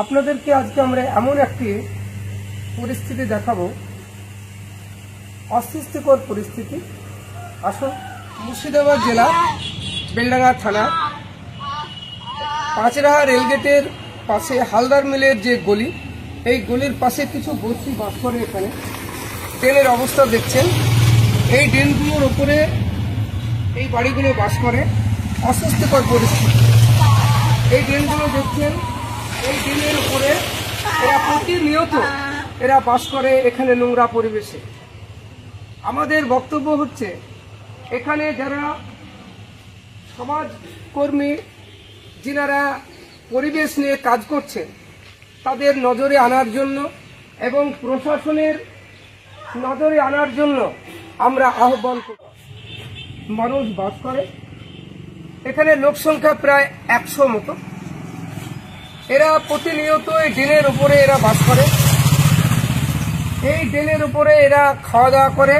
আপনাদেরকে আজকে আমরা এমন একটি পরিস্থিতি দেখাবো, অস্বস্তিকর পরিস্থিতি। আসুন, মুর্শিদাবাদ জেলা বেলডাঙ্গা থানা পাঁচরাহা রেলগেটের পাশে হালদার মিলের যে গলি, এই গলির পাশে কিছু বস্তি বাস করে। এখানে ট্রেনের অবস্থা দেখছেন, এই ড্রেনগুলোর উপরে এই বাড়িগুলো বাস করে। অস্বস্তিকর পরিস্থিতি। এই ড্রেনগুলো দেখছেন, এই ড্রেনের উপরে এরা প্রতিনিয়ত এরা বাস করে এখানে নোংরা পরিবেশে। আমাদের বক্তব্য হচ্ছে, এখানে যারা সমাজকর্মী যিনারা পরিবেশ নিয়ে কাজ করছেন তাদের নজরে আনার জন্য এবং প্রশাসনের নজরে আনার জন্য আমরা আহ্বান করি। মানুষ বাস করে এখানে, লোক সংখ্যা প্রায় 100 মতো। এরা প্রতিনিয়ত এই ড্রেনের উপরে এরা বাস করে, এই ড্রেনের উপরে এরা খাওয়া দাওয়া করে।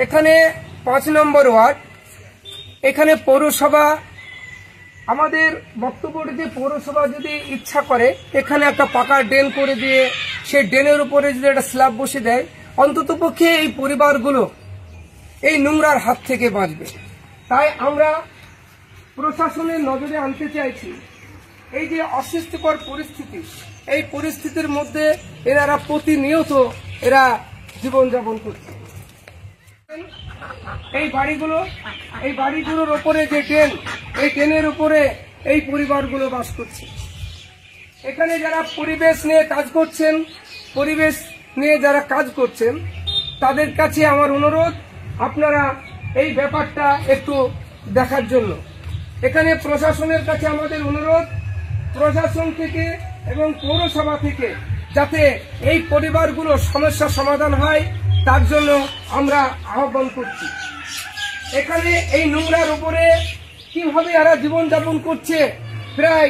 এখানে 5 নম্বর ওয়ার্ড, এখানে পৌরসভা, আমাদের বক্তব্যটি যে পৌরসভা যদি ইচ্ছা করে এখানে একটা পাকা ড্রেন করে দিয়ে সেই ড্রেনের উপরে যদি একটা স্ল্যাব বসে দেয়, অন্ততপক্ষে এই পরিবারগুলো এই নোংরার হাত থেকে বাঁচবে। তাই আমরা প্রশাসনের নজরে আনতে চাইছি, এই যে অস্বস্তিকর পরিস্থিতি, এই পরিস্থিতির মধ্যে এনারা প্রতিনিয়ত এরা জীবনযাপন করছে। এই বাড়িগুলোর উপরে যে ট্রেন, এই ট্রেনের উপরে এই পরিবারগুলো বাস করছে। এখানে যারা পরিবেশ নিয়ে কাজ করছেন, পরিবেশ নিয়ে যারা কাজ করছেন তাদের কাছে আমার অনুরোধ, আপনারা এই ব্যাপারটা একটু দেখার জন্য। এখানে প্রশাসনের কাছে আমাদের অনুরোধ, প্রশাসন থেকে এবং পৌরসভা থেকে যাতে এই পরিবারগুলোর সমস্যার সমাধান হয় তার জন্য আমরা আহ্বান করছি। এখানে এই নোংরার উপরে কিভাবে এরা জীবনযাপন করছে, প্রায়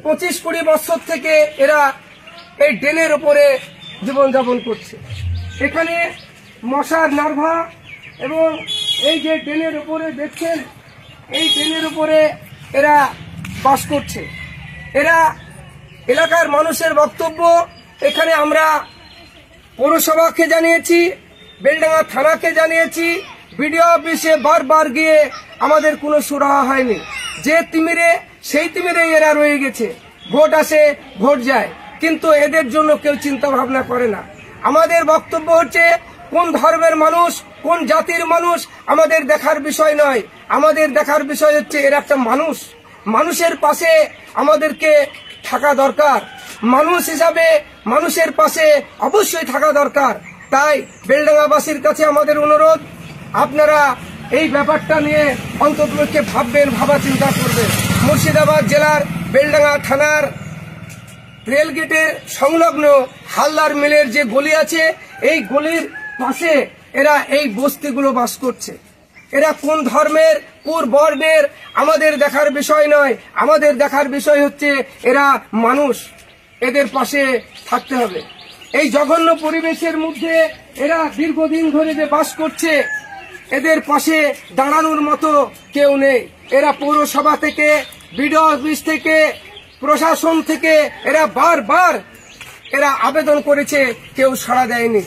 25-20 বছর থেকে এরা এই ড্রেনের উপরে জীবনযাপন করছে। এখানে মশার নার্ভা এবং এই যে ড্রেনের উপরে দেখছেন, এই ড্রেনের উপরে এরা বাস করছে। এরা এলাকার মানুষের বক্তব্য, এখানে আমরা পৌরসভাকে জানিয়েছি, বেলডাঙ্গা থানাকে জানিয়েছি, বিডিও অফিসে বারবার গিয়ে আমাদের কোনো সুরাহা হয়নি। যে তিমিরে সেই তিমিরে এরা রয়ে গেছে। ভোট আসে, ভোট যায়, কিন্তু এদের জন্য কেউ চিন্তা ভাবনা করে না। আমাদের বক্তব্য হচ্ছে, কোন ধর্মের মানুষ, কোন জাতির মানুষ আমাদের দেখার বিষয় নয়। আমাদের দেখার বিষয় হচ্ছে এরা একটা মানুষ। মানুষের পাশে আমাদেরকে থাকা দরকার। মানুষ হিসাবে মানুষের পাশে অবশ্যই থাকা দরকার। তাই বেলডাঙ্গাবাসীর কাছে আমাদের অনুরোধ, আপনারা এই ব্যাপারটা নিয়ে অন্ততপক্ষে ভাববেন, ভাবা চিন্তা করবেন। মুর্শিদাবাদ জেলার বেলডাঙ্গা থানার রেলগেটের সংলগ্ন হালদার মিলের যে গলি আছে, এই গলির পাশে এরা এই বস্তিগুলো বাস করছে। এরা কোন ধর্মের, কোন বর্ণের আমাদের দেখার বিষয় নয়। আমাদের দেখার বিষয় হচ্ছে এরা মানুষ, এদের পাশে থাকতে হবে। এই জঘন্য পরিবেশের মধ্যে এরা দীর্ঘদিন ধরে যে বাস করছে, এদের পাশে দাঁড়ানোর মতো কেউ নেই। এরা পৌরসভা থেকে, বিডিও অফিস থেকে, প্রশাসন থেকে এরা বারবার এরা আবেদন করেছে, কেউ সাড়া দেয়নি।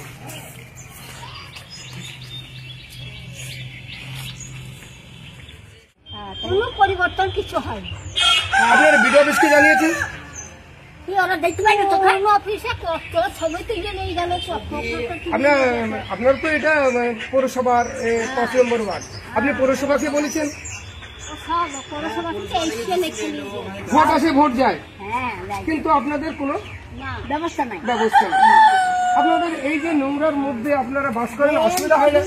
কোনো পরিবর্তন কিছু হয়নি। আপনারা বিডিও অফিসকে জানিয়েছেন? আপনার তো এটা পৌরসভার 5 নম্বর ওয়ার্ড, আপনি পৌরসভাকে বলেছেন? ভোট আসে, ভোট যায়, কিন্তু আপনাদের কোনো ব্যবস্থা নাই। আপনাদের এই যে নোংরার মধ্যে আপনারা বাস করেন, অসুবিধা হয় না?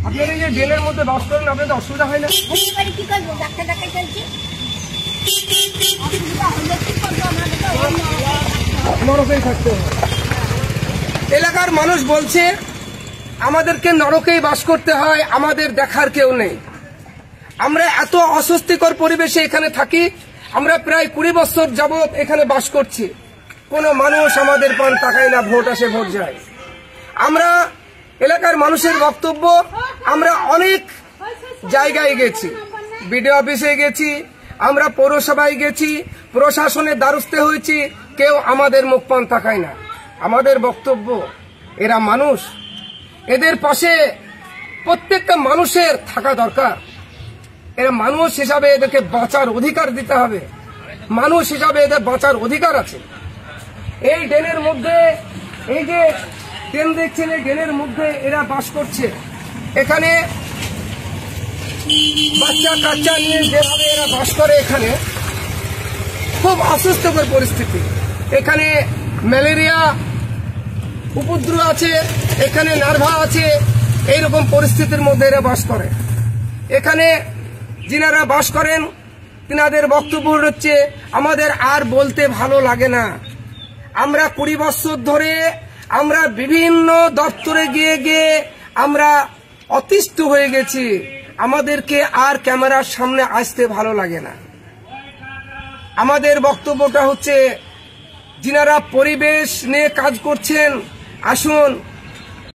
আপনারা এই যে ড্রেনের মধ্যে বাস করেন, আপনাদের অসুবিধা হয় না? নরকেই থাকতে হবে। এলাকার মানুষ বলছে আমাদেরকে নরকেই বাস করতে হয়, আমাদের দেখার কেউ নেই। আমরা এত অস্বস্তিকর পরিবেশে এখানে থাকি, আমরা প্রায় 20 বছর যাবৎ এখানে বাস করছি। কোনো মানুষ আমাদের পান তাকায় না, ভোট আসে, ভোট যায়। আমরা এলাকার মানুষের বক্তব্য, আমরা অনেক জায়গায় গেছি, বিডিও অফিসে গেছি, আমরা পৌরসভায় গেছি, প্রশাসনের দ্বারস্থে হয়েছি, কেউ আমাদের মুখ পান তাকায় না। আমাদের বক্তব্য, এরা মানুষ, এদের পাশে প্রত্যেকটা মানুষের থাকা দরকার। এরা মানুষ হিসাবে এদেরকে বাঁচার অধিকার দিতে হবে। মানুষ হিসাবে এদের বাঁচার অধিকার আছে। এই ড্রেনের মধ্যে, এই যে ড্রেন দেখছেন, এই ড্রেনের মধ্যে এরা বাস করছে। এখানে বাচ্চা কাচ্চা নিয়ে যেভাবে এরা বাস করে, এখানে খুব অসুস্থকর পরিস্থিতি। এখানে ম্যালেরিয়া উপদ্রব আছে, এখানে নার্ভা আছে, এইরকম পরিস্থিতির মধ্যে এরা বাস করে। এখানে যিনারা বাস করেন তিনাদের বক্তব্য হচ্ছে, আমাদের আর বলতে ভালো লাগে না। আমরা 20 বছর ধরে আমরা বিভিন্ন দপ্তরে গিয়ে গিয়ে আমরা অতিষ্ঠ হয়ে গেছি, আমাদেরকে আর ক্যামেরার সামনে আসতে ভালো লাগে না। আমাদের বক্তব্যটা হচ্ছে, যিনারা পরিবেশ নিয়ে কাজ করছেন, আসুন